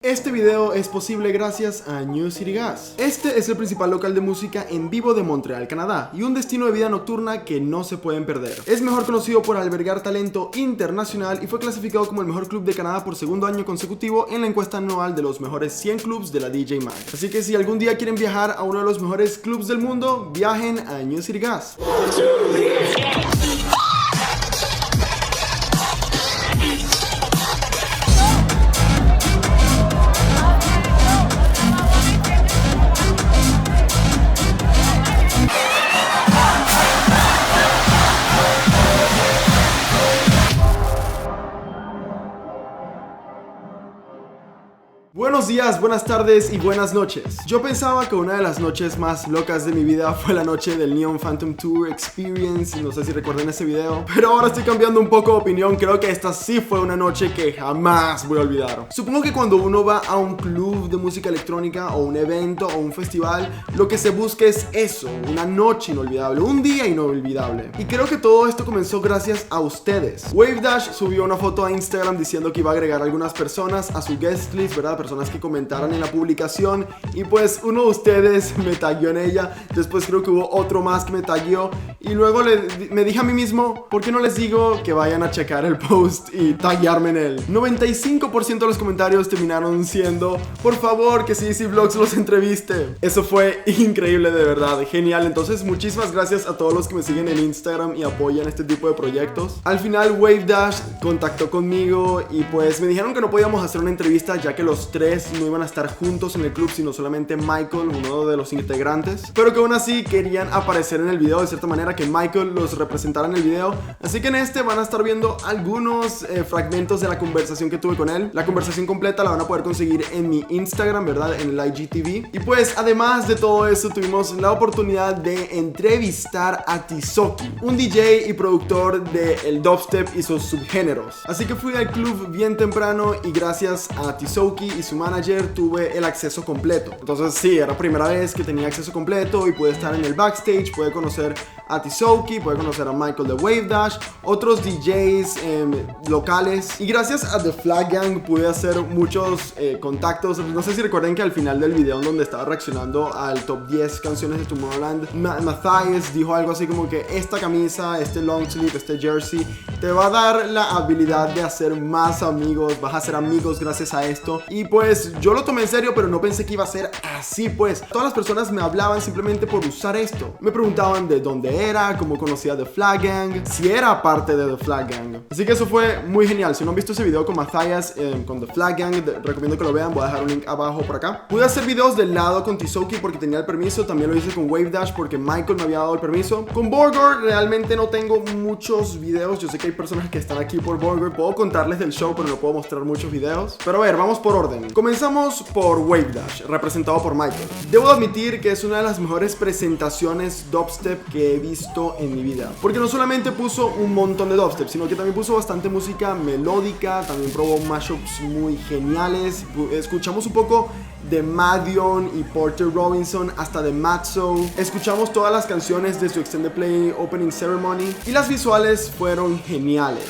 Este video es posible gracias a New City Gas. Este es el principal local de música en vivo de Montreal, Canadá, y un destino de vida nocturna que no se pueden perder. Es mejor conocido por albergar talento internacional y fue clasificado como el mejor club de Canadá por segundo año consecutivo en la encuesta anual de los mejores 100 clubs de la DJ Mag. Así que si algún día quieren viajar a uno de los mejores clubs del mundo, viajen a New City Gas. Buenos días, buenas tardes y buenas noches. Yo pensaba que una de las noches más locas de mi vida fue la noche del Neon Phantom Tour Experience. No sé si recuerdan ese video, pero ahora estoy cambiando un poco de opinión. Creo que esta sí fue una noche que jamás voy a olvidar. Supongo que cuando uno va a un club de música electrónica o un evento o un festival, lo que se busca es eso, una noche inolvidable, un día inolvidable. Y creo que todo esto comenzó gracias a ustedes. WAVEDASH subió una foto a Instagram diciendo que iba a agregar algunas personas a su guest list, ¿verdad? Personas que comentaran en la publicación, y pues uno de ustedes me tagueó en ella. Después creo que hubo otro más que me tagueó, y luego me dije a mí mismo, ¿por qué no les digo que vayan a checar el post y taguearme en él? 95% de los comentarios terminaron siendo, por favor, que CC Vlogs los entreviste. Eso fue increíble, de verdad, genial. Entonces muchísimas gracias a todos los que me siguen en Instagram y apoyan este tipo de proyectos. Al final WAVEDASH contactó conmigo y pues me dijeron que no podíamos hacer una entrevista ya que los tres no iban a estar juntos en el club, sino solamente Michael, uno de los integrantes, pero que aún así querían aparecer en el video, de cierta manera que Michael los representara en el video. Así que en este van a estar viendo algunos fragmentos de la conversación que tuve con él. La conversación completa la van a poder conseguir en mi Instagram, ¿verdad? En el IGTV. Y pues además de todo eso, tuvimos la oportunidad de entrevistar a Tisoki, un DJ y productor del dubstep y sus subgéneros. Así que fui al club bien temprano y gracias a Tisoki y su manager tuve el acceso completo. Entonces sí, era la primera vez que tenía acceso completo y pude estar en el backstage, pude conocer a Tisoki, pude conocer a Michael de WAVEDASH, otros DJs locales, y gracias a The Flag Gang pude hacer muchos contactos. No sé si recuerden que al final del video en donde estaba reaccionando al top 10 canciones de Tomorrowland, Matthias dijo algo así como que esta camisa, este long sleeve, este jersey te va a dar la habilidad de hacer más amigos, vas a hacer amigos gracias a esto. Y pues yo lo tomé en serio, pero no pensé que iba a ser así. Pues todas las personas me hablaban simplemente por usar esto. Me preguntaban de dónde era, cómo conocía The Flag Gang, si era parte de The Flag Gang. Así que eso fue muy genial. Si no han visto ese video con Matthias, con The Flag Gang, recomiendo que lo vean. Voy a dejar un link abajo por acá. Pude hacer videos del lado con Tisoki porque tenía el permiso. También lo hice con WAVEDASH porque Michael me había dado el permiso. Con Borgore realmente no tengo muchos videos. Yo sé que hay personas que están aquí por Borgore. Puedo contarles del show, pero no puedo mostrar muchos videos. Pero a ver, vamos por orden. Comenzamos por WAVEDASH, representado por Michael. Debo admitir que es una de las mejores presentaciones dubstep que he visto en mi vida, porque no solamente puso un montón de dubstep, sino que también puso bastante música melódica. También probó mashups muy geniales. Escuchamos un poco de Madion y Porter Robinson, hasta de Matzo. Escuchamos todas las canciones de su Extended Play Opening Ceremony y las visuales fueron geniales.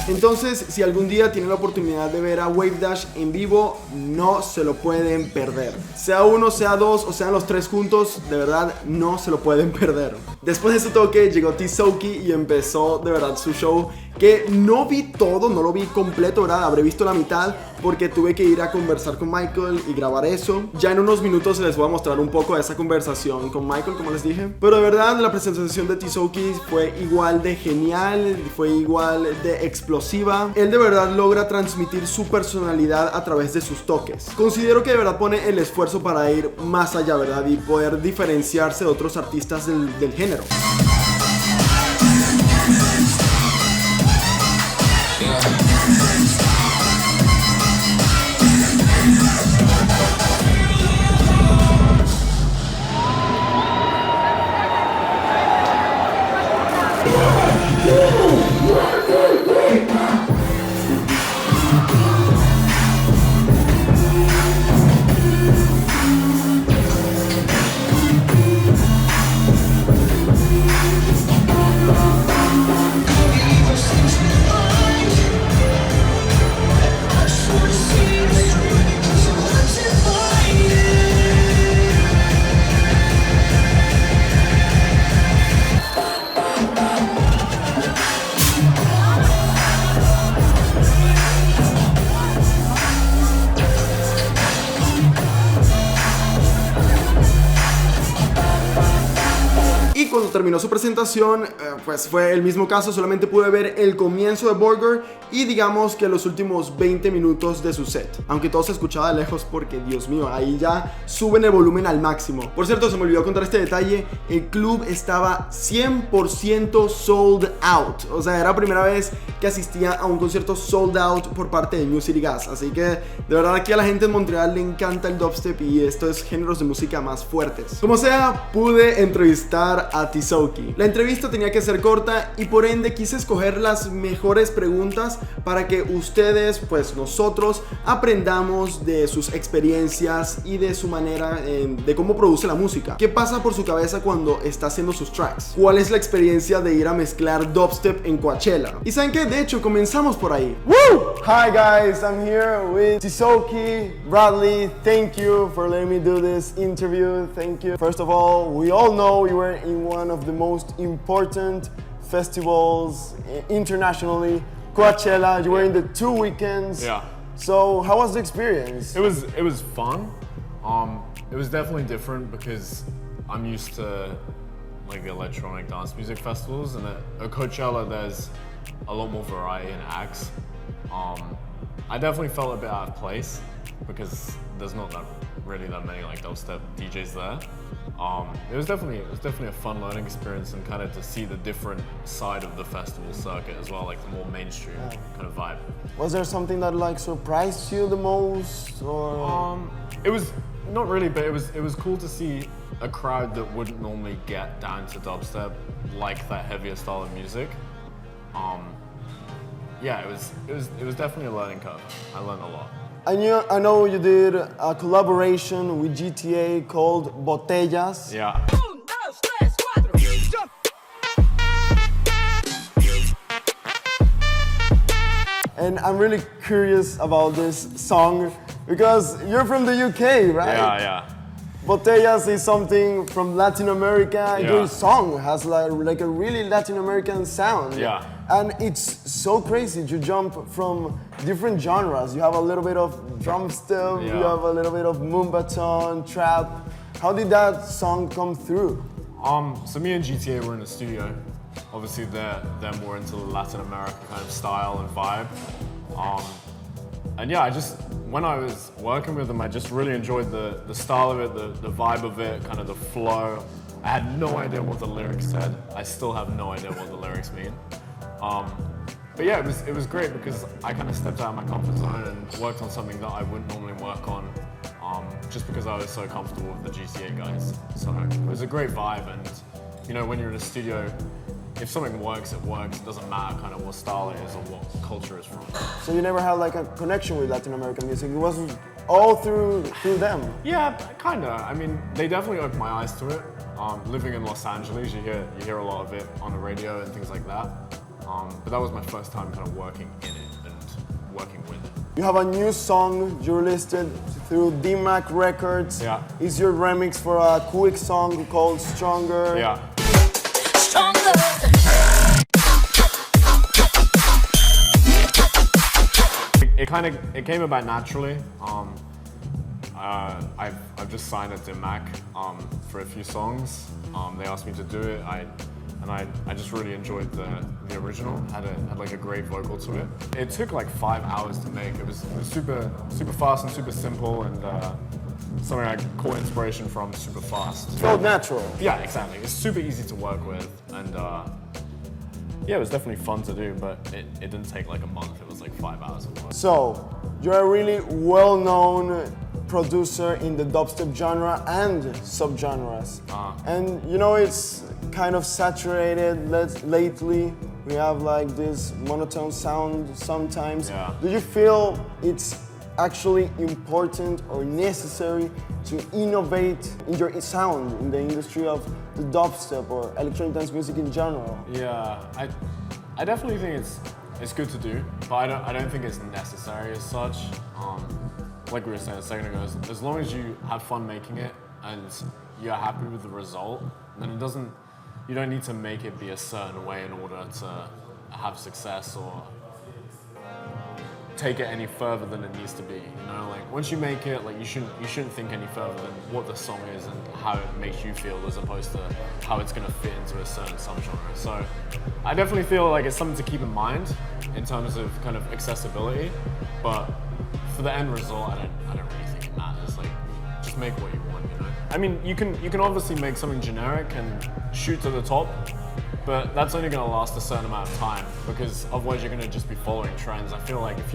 Entonces, si algún día tienen la oportunidad de ver a WAVEDASH en vivo, no se lo pueden perder. Sea uno, sea dos o sean los tres juntos, de verdad no se lo pueden perder. Después de su toque llegó Tisoki y empezó de verdad su show, que no vi todo, no lo vi completo, ¿verdad? Habré visto la mitad porque tuve que ir a conversar con Michael y grabar eso. Ya en unos minutos les voy a mostrar un poco de esa conversación con Michael, como les dije. Pero de verdad la presentación de Tisoki fue igual de genial, fue igual de explosiva. Él de verdad logra transmitir su personalidad a través de sus toques. Considero que de verdad pone el esfuerzo para ir más allá, ¿verdad? Y poder diferenciarse de otros artistas del género. Cuando terminó su presentación, pues fue el mismo caso, solamente pude ver el comienzo de Borgore y digamos que los últimos 20 minutos de su set. Aunque todo se escuchaba de lejos porque, Dios mío, ahí ya suben el volumen al máximo. Por cierto, se me olvidó contar este detalle, el club estaba 100% sold out. O sea, era la primera vez que asistía a un concierto sold out por parte de New City Gas. Así que, de verdad, aquí a la gente en Montreal le encanta el dubstep y estos géneros de música más fuertes. Como sea, pude entrevistar a Tisoki. La entrevista tenía que ser corta y por ende quise escoger las mejores preguntas para que ustedes, pues nosotros, aprendamos de sus experiencias y de su manera de cómo produce la música. ¿Qué pasa por su cabeza cuando está haciendo sus tracks? ¿Cuál es la experiencia de ir a mezclar dubstep en Coachella? Y saben que de hecho comenzamos por ahí. Woo! Hi guys, I'm here with Tisoki. Bradley, thank you for letting me do this interview. Thank you. First of all, we all know you were in one of the most important festivals internationally, Coachella. You were in the 2 weekends. Yeah. So how was the experience? It was fun. It was definitely different because I'm used to like electronic dance music festivals, and at Coachella there's a lot more variety in acts. I definitely felt a bit out of place because there's not really that many like dubstep DJs there. It was definitely a fun learning experience, and kind of to see the different side of the festival circuit as well, like the more mainstream kind of vibe. Was there something that like surprised you the most, or? It was not really, but it was cool to see a crowd that wouldn't normally get down to dubstep, like that heavier style of music. Yeah, it was definitely a learning curve. I learned a lot. I know you did a collaboration with GTA called Botellas. Yeah. And I'm really curious about this song because you're from the UK, right? Yeah. Botellas is something from Latin America. Yeah. Your song has like a really Latin American sound. Yeah. And it's so crazy to jump from different genres. You have a little bit of drumstick, you have a little bit of moombaton, trap. How did that song come through? So me and GTA were in the studio. Obviously they're more into the Latin America kind of style and vibe. And yeah, when I was working with them, I just really enjoyed the style of it, the vibe of it, kind of the flow. I had no idea what the lyrics said. I still have no idea what the lyrics mean. But yeah, it was great because I kind of stepped out of my comfort zone and worked on something that I wouldn't normally work on, just because I was so comfortable with the GTA guys. So it was a great vibe, and you know, when you're in a studio, if something works, it works. It doesn't matter kind of what style it is or what culture it's from. So you never had like a connection with Latin American music? It wasn't all through them? Yeah, kind of. I mean, they definitely opened my eyes to it. Living in Los Angeles, you hear a lot of it on the radio and things like that. but that was my first time kind of working in it and working with it. You have a new song you released it through DMAC Records. Yeah. It's your remix for a quick song called Stronger. Yeah. Stronger. It came about naturally. I've just signed at DMAC for a few songs. They asked me to do it. I just really enjoyed the original. Had like a great vocal to it. It took like 5 hours to make. It was super fast and super simple, and something I caught inspiration from super fast. Felt natural. Yeah, exactly. It's super easy to work with, and yeah, it was definitely fun to do. But it didn't take like a month. It was like 5 hours of work. So, you're a really well-known producer in the dubstep genre and subgenres. And you know, it's kind of saturated lately. We have like this monotone sound sometimes. Yeah. Do you feel it's actually important or necessary to innovate in your sound in the industry of the dubstep or electronic dance music in general? Yeah, I definitely think it's good to do, but I don't think it's necessary as such. Like we were saying a second ago, as long as you have fun making it and you're happy with the result, then you don't need to make it be a certain way in order to have success or take it any further than it needs to be. You know, like once you make it, like you shouldn't think any further than what the song is and how it makes you feel, as opposed to how it's gonna fit into a certain subgenre. So I definitely feel like it's something to keep in mind in terms of kind of accessibility, but for the end result, I don't really think it matters. Like, just make what you want, you know? I mean, you can obviously make something generic and shoot to the top, but that's only gonna last a certain amount of time, because otherwise you're gonna just be following trends. I feel like if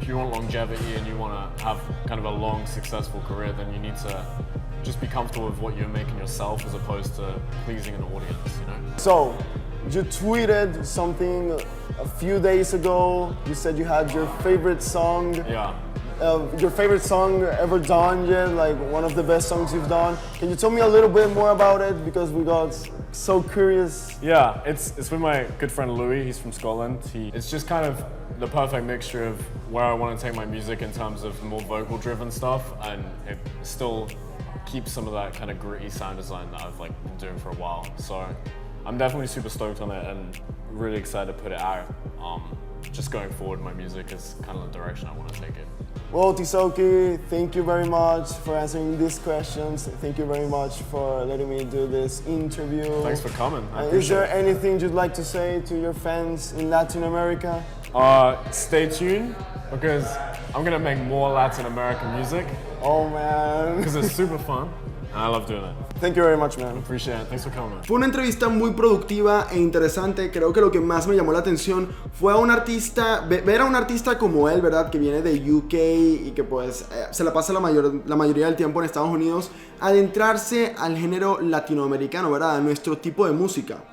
you want longevity and you wanna have kind of a long, successful career, then you need to just be comfortable with what you're making yourself as opposed to pleasing an audience, you know? So, you tweeted something a few days ago. You said you had your favorite song. Yeah. Your favorite song ever done yet, like one of the best songs you've done. Can you tell me a little bit more about it, because we got so curious? Yeah, it's with my good friend Louis. He's from Scotland. It's just kind of the perfect mixture of where I want to take my music in terms of more vocal driven stuff, and it still keeps some of that kind of gritty sound design that I've like been doing for a while. So I'm definitely super stoked on it and really excited to put it out. Just going forward, my music is kind of the direction I want to take it. Well, Tisoki, thank you very much for answering these questions. Thank you very much for letting me do this interview. Thanks for coming. Is there anything you'd like to say to your fans in Latin America? Stay tuned, because I'm gonna make more Latin American music. Oh man. Because it's super fun. And I love doing it. Thank you very much, man. Appreciate it. Thanks for coming. Fue una entrevista muy productiva e interesante. Creo que lo que más me llamó la atención fue a un artista, ver a un artista como él, ¿verdad? Que viene de UK y que pues se la pasa la mayoría del tiempo en Estados Unidos, adentrarse al género latinoamericano, ¿verdad? A nuestro tipo de música.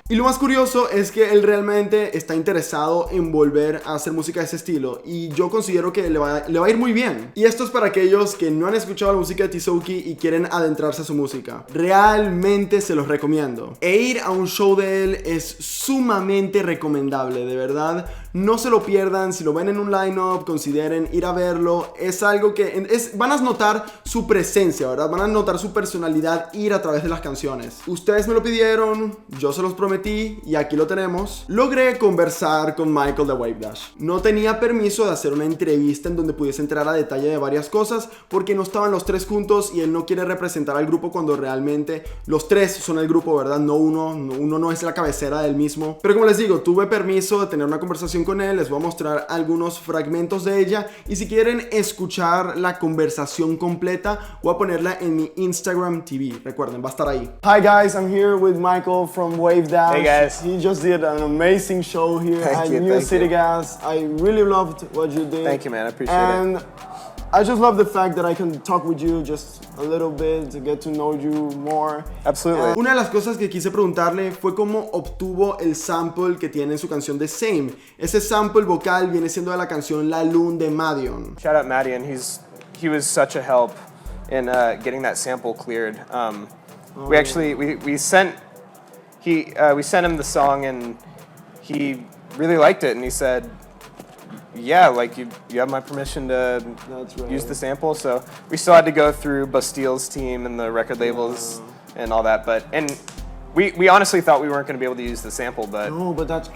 Y lo más curioso es que él realmente está interesado en volver a hacer música de ese estilo, y yo considero que le va a ir muy bien. Y esto es para aquellos que no han escuchado la música de Tisoki y quieren adentrarse a su música. Realmente se los recomiendo. E ir a un show de él es sumamente recomendable, de verdad. No se lo pierdan. Si lo ven en un line-up, consideren ir a verlo. Es algo que van a notar su presencia, ¿verdad? Van a notar su personalidad ir a través de las canciones. Ustedes me lo pidieron, yo se los prometí y aquí lo tenemos. Logré conversar con Michael de WAVEDASH. No tenía permiso de hacer una entrevista en donde pudiese entrar a detalle de varias cosas, porque no estaban los tres juntos y él no quiere representar al grupo cuando realmente los tres son el grupo, ¿verdad? No uno no es la cabecera del mismo. Pero como les digo, tuve permiso de tener una conversación con él. Les voy a mostrar algunos fragmentos de ella, y si quieren escuchar la conversación completa, voy a ponerla en mi Instagram TV. Recuerden, va a estar ahí. Hi guys, I'm here with Michael from WAVEDASH. Hey guys. He just did an amazing show here at New City Gas. I really loved what you did. Thank you, man. I appreciate and it. I just love the fact that I can talk with you just a little bit to get to know you more. Absolutely. Una de las cosas que quise preguntarle fue cómo obtuvo el sample que tiene en su canción de Same. Ese sample vocal viene siendo de la canción La Lune de Madion. Shout out Madion. He was such a help in getting that sample cleared. We sent him the song, and he really liked it, and he said, yeah, like you have my permission to use the sample. So we still had to go through Bastille's team and the record labels and all that, and we honestly thought we weren't going to be able to use the sample, but No, but that's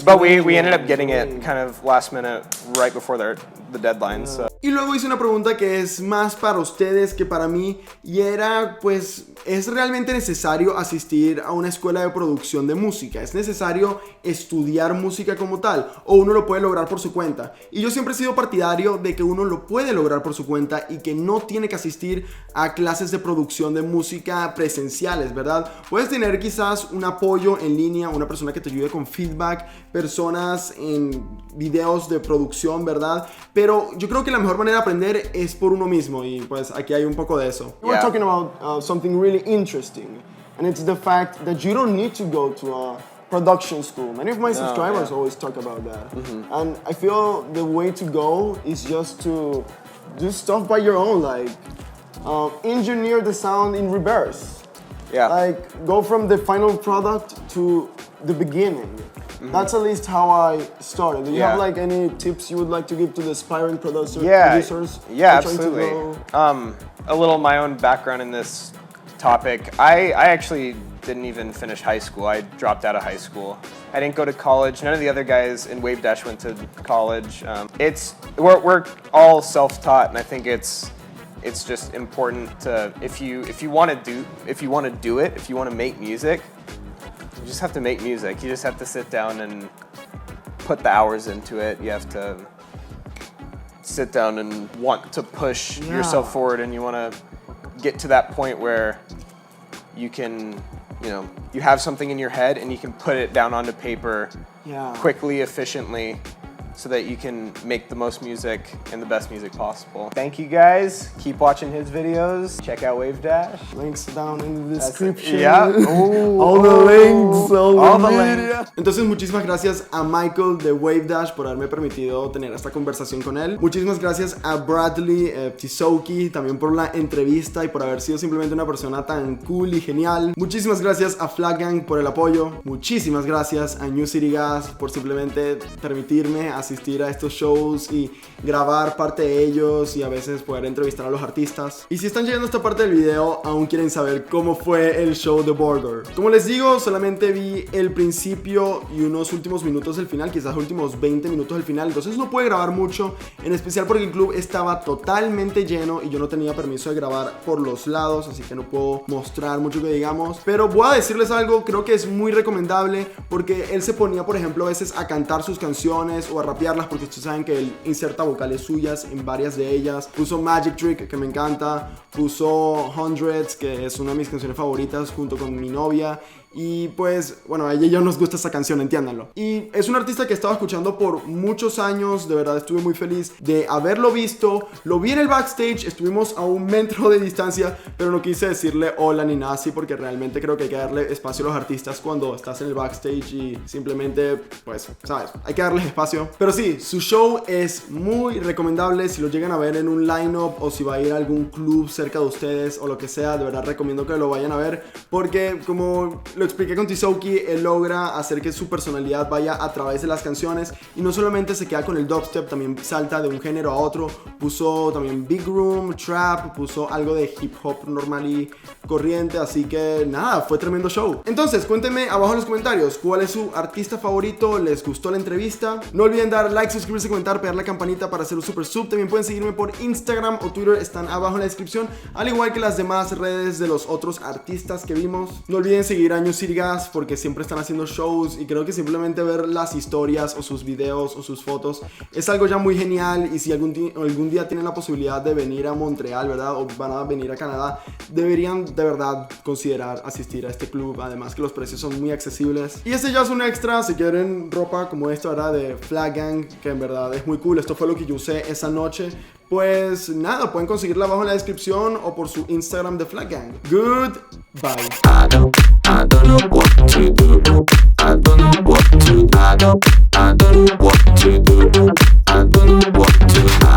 but great, we ended up man. getting Great. it kind of last minute, right before the deadline. So. Y luego hice una pregunta que es más para ustedes que para mí, y era, pues, ¿es realmente necesario asistir a una escuela de producción de música? ¿Es necesario estudiar música como tal? ¿O uno lo puede lograr por su cuenta? Y yo siempre he sido partidario de que uno lo puede lograr por su cuenta y que no tiene que asistir a clases de producción de música presenciales, ¿verdad? Puedes tener quizás un apoyo en línea, una persona que te ayude con feedback, personas en videos de producción, ¿verdad? Pero yo creo que la mejor manera de aprender es por uno mismo, y pues aquí hay un poco de eso. We're talking about something really interesting, and it's the fact that you don't need to go to a production school. Many of my subscribers always talk about that, and I feel the way to go is just to do stuff by your own, like engineer the sound in reverse. Yeah. Like go from the final product to the beginning. That's at least how I started. Do you have like any tips you would like to give to the aspiring producers? Yeah, trying to absolutely. grow? A little my own background in this topic. I actually didn't even finish high school. I dropped out of high school. I didn't go to college. None of the other guys in WAVEDASH went to college. We're all self-taught, and I think it's just important to if you want to do it, if you want to make music, you just have to make music. You just have to sit down and put the hours into it. You have to sit down and want to push yourself forward, and you want to get to that point where you can, you have something in your head and you can put it down onto paper quickly, efficiently, so that you can make the most music and the best music possible. Thank you guys. Keep watching his videos. Check out WAVEDASH. Links down in the description. Yeah. All the links, all the links. Entonces muchísimas gracias a Michael de WAVEDASH por haberme permitido tener esta conversación con él. Muchísimas gracias a Bradley Tisoki también por la entrevista y por haber sido simplemente una persona tan cool y genial. Muchísimas gracias a Flag Gang por el apoyo. Muchísimas gracias a New City Gas por simplemente permitirme asistir a estos shows y grabar parte de ellos y a veces poder entrevistar a los artistas. Y si están llegando a esta parte del video, aún quieren saber cómo fue el show de Borgore. Como les digo, solamente vi el principio y unos últimos minutos del final, quizás últimos 20 minutos del final, entonces no pude grabar mucho, en especial porque el club estaba totalmente lleno y yo no tenía permiso de grabar por los lados, así que no puedo mostrar mucho que digamos. Pero voy a decirles algo, creo que es muy recomendable porque él se ponía, por ejemplo, a veces a cantar sus canciones o a rapearlas, porque ustedes saben que él inserta vocales suyas en varias de ellas. Puso Magic Trick, que me encanta, puso Hundreds, que es una de mis canciones favoritas, junto con mi novia. Y pues, bueno, a ella y yo nos gusta esta canción, entiéndanlo. Y es un artista que he estado escuchando por muchos años. De verdad estuve muy feliz de haberlo visto. Lo vi en el backstage, estuvimos a 1 metro de distancia, pero no quise decirle hola ni nada así, porque realmente creo que hay que darle espacio a los artistas cuando estás en el backstage y simplemente, pues, sabes, hay que darles espacio. Pero sí, su show es muy recomendable. Si lo llegan a ver en un line-up o si va a ir a algún club cerca de ustedes o lo que sea, de verdad recomiendo que lo vayan a ver, porque como lo expliqué con Tisoki, él logra hacer que su personalidad vaya a través de las canciones y no solamente se queda con el dubstep, también salta de un género a otro. Puso también big room, trap, puso algo de hip hop normal y corriente, así que nada, fue tremendo show. Entonces cuéntenme abajo en los comentarios cuál es su artista favorito, les gustó la entrevista. No olviden dar like, suscribirse, comentar, pegar la campanita para hacer un super sub. También pueden seguirme por Instagram o Twitter, están abajo en la descripción, al igual que las demás redes de los otros artistas que vimos. No olviden seguir a New City Gas porque siempre están haciendo shows y creo que simplemente ver las historias o sus videos o sus fotos es algo ya muy genial. Y si algún día tienen la posibilidad de venir a Montreal, ¿verdad? O van a venir a Canadá, deberían de verdad considerar asistir a este club, además que los precios son muy accesibles. Y este ya es un extra, si quieren ropa como esta, ¿verdad? De Flag Gang, que en verdad es muy cool. Esto fue lo que yo usé esa noche. Pues nada, pueden conseguirla abajo en la descripción o por su Instagram de Flag Gang. Goodbye. I don't know what to do. I don't know what to do. I don't know what to do. I don't know what to do.